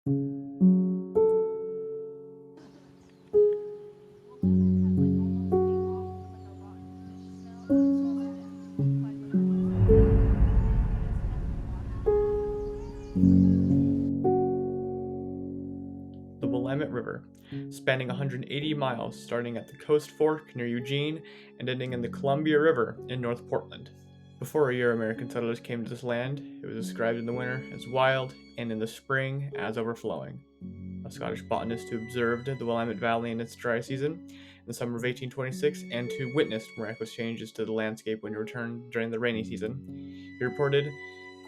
The Willamette River, spanning 180 miles starting at the Coast Fork near Eugene and ending in the Columbia River in North Portland. Before Euro-American settlers came to this land, it was described in the winter as wild and in the spring as overflowing. A Scottish botanist who observed the Willamette Valley in its dry season in the summer of 1826 and who witnessed miraculous changes to the landscape when he returned during the rainy season, he reported,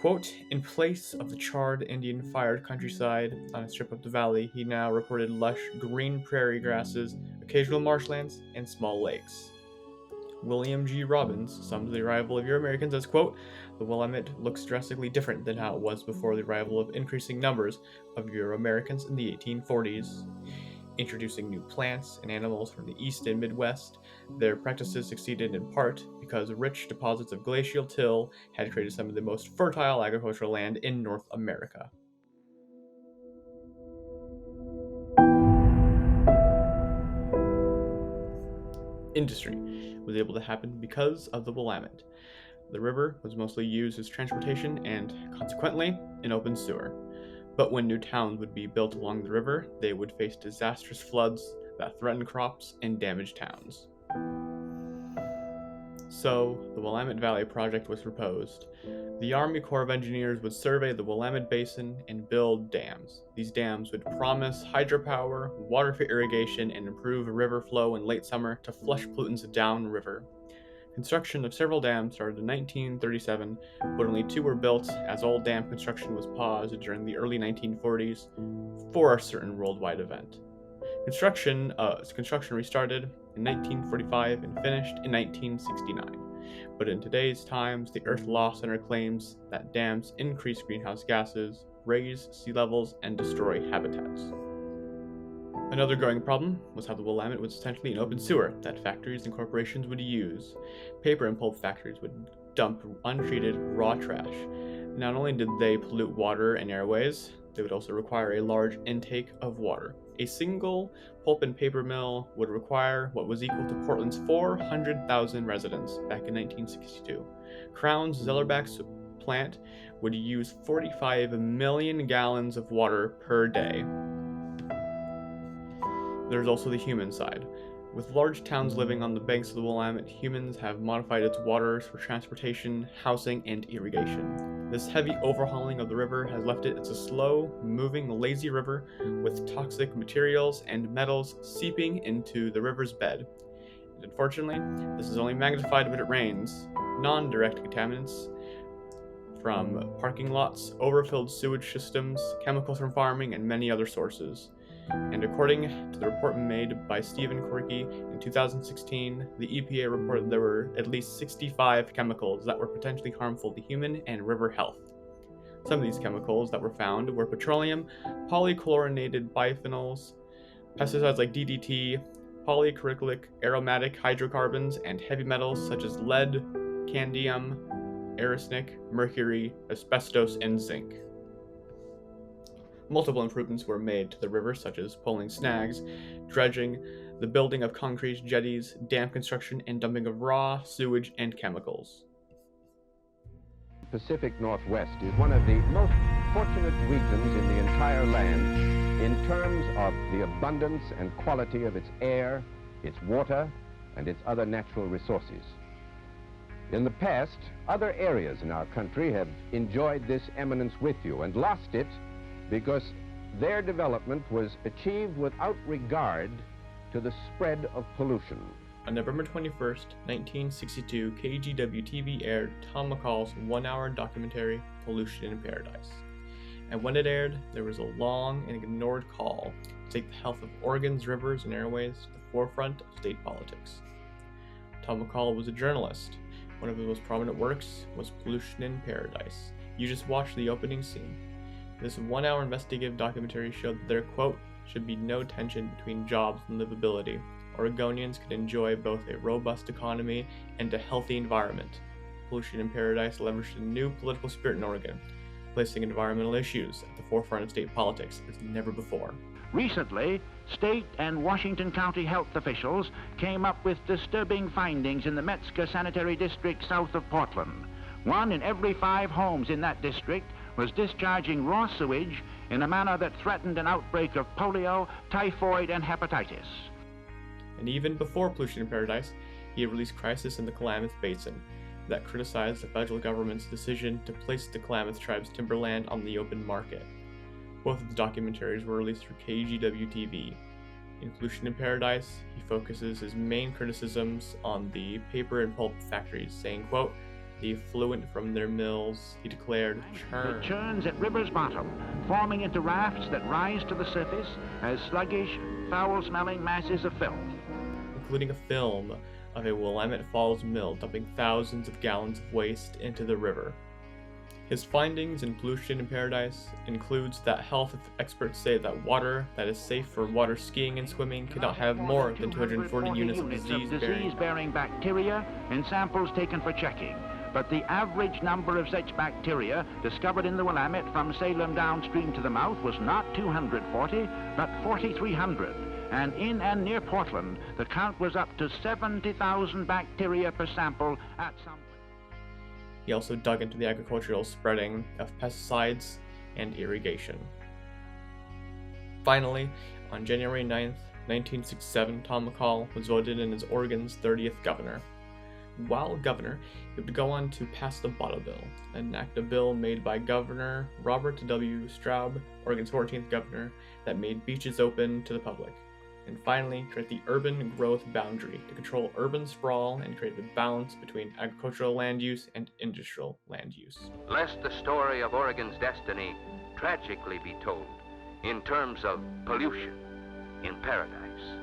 quote, in place of the charred Indian-fired countryside on a strip of the valley, he now reported lush green prairie grasses, occasional marshlands, and small lakes. William G. Robbins sums the arrival of Euro-Americans as, quote, the Willamette looks drastically different than how it was before the arrival of increasing numbers of Euro-Americans in the 1840s. Introducing new plants and animals from the East and Midwest, their practices succeeded in part because rich deposits of glacial till had created some of the most fertile agricultural land in North America. Industry was able to happen because of the Willamette. The river was mostly used as transportation and, consequently, an open sewer. But when new towns would be built along the river, they would face disastrous floods that threatened crops and damaged towns. So, the Willamette Valley Project was proposed. The Army Corps of Engineers would survey the Willamette Basin and build dams. These dams would promise hydropower, water for irrigation, and improve river flow in late summer to flush pollutants downriver. Construction of several dams started in 1937, but only 2 were built as all dam construction was paused during the early 1940s for a certain worldwide event. Construction restarted in 1945 and finished in 1969. But in today's times, the Earth Law Center claims that dams increase greenhouse gases, raise sea levels, and destroy habitats. Another growing problem was how the Willamette was essentially an open sewer that factories and corporations would use. Paper and pulp factories would dump untreated raw trash. Not only did they pollute water and airways, they would also require a large intake of water. A single pulp and paper mill would require what was equal to Portland's 400,000 residents back in 1962. Crown's Zellerbach's plant would use 45 million gallons of water per day. There's also the human side. With large towns living on the banks of the Willamette, humans have modified its waters for transportation, housing, and irrigation. This heavy overhauling of the river has left it as a slow-moving, lazy river with toxic materials and metals seeping into the river's bed. And unfortunately, this is only magnified when it rains. Non-direct contaminants from parking lots, overfilled sewage systems, chemicals from farming, and many other sources. And according to the report made by Stephen Corky in 2016, the EPA reported there were at least 65 chemicals that were potentially harmful to human and river health. Some of these chemicals that were found were petroleum, polychlorinated biphenyls, pesticides like DDT, polycrylic aromatic hydrocarbons, and heavy metals such as lead, cadmium, arsenic, mercury, asbestos, and zinc. Multiple improvements were made to the river, such as pulling snags, dredging, the building of concrete jetties, dam construction, and dumping of raw sewage and chemicals. Pacific Northwest is one of the most fortunate regions in the entire land in terms of the abundance and quality of its air, its water, and its other natural resources. In the past, other areas in our country have enjoyed this eminence with you and lost it because their development was achieved without regard to the spread of pollution. On November 21st, 1962, KGW-TV aired Tom McCall's one-hour documentary, Pollution in Paradise. And when it aired, there was a long and ignored call to take the health of Oregon's rivers and airways to the forefront of state politics. Tom McCall was a journalist. One of his most prominent works was Pollution in Paradise. You just watch the opening scene. This one-hour investigative documentary showed that there, quote, should be no tension between jobs and livability. Oregonians could enjoy both a robust economy and a healthy environment. Pollution in Paradise leveraged a new political spirit in Oregon, placing environmental issues at the forefront of state politics as never before. Recently, state and Washington County health officials came up with disturbing findings in the Metzger Sanitary District south of Portland. 1 in every 5 homes in that district was discharging raw sewage in a manner that threatened an outbreak of polio, typhoid, and hepatitis. And even before Pollution in Paradise, he had released Crisis in the Klamath Basin, that criticized the federal government's decision to place the Klamath tribe's timberland on the open market. Both of the documentaries were released through KGW-TV. In Pollution in Paradise, he focuses his main criticisms on the paper and pulp factories, saying, quote, "The effluent from their mills," he declared, It churns at river's bottom, forming into rafts that rise to the surface as sluggish, foul-smelling masses of filth. Including a film of a Willamette Falls mill dumping thousands of gallons of waste into the river. His findings in Pollution in Paradise includes that health experts say that water that is safe for water skiing and swimming cannot have more than 240 units of disease-bearing bacteria in samples taken for checking. But the average number of such bacteria discovered in the Willamette from Salem downstream to the mouth was not 240, but 4,300. And in and near Portland, the count was up to 70,000 bacteria per sample at some point. He also dug into the agricultural spreading of pesticides and irrigation. Finally, on January 9th, 1967, Tom McCall was voted in as Oregon's 30th governor. While governor, he would go on to pass the Bottle Bill, enact a bill made by Governor Robert W. Straub, Oregon's 14th governor, that made beaches open to the public. And finally, create the urban growth boundary to control urban sprawl and create a balance between agricultural land use and industrial land use. Lest the story of Oregon's destiny tragically be told in terms of pollution in paradise.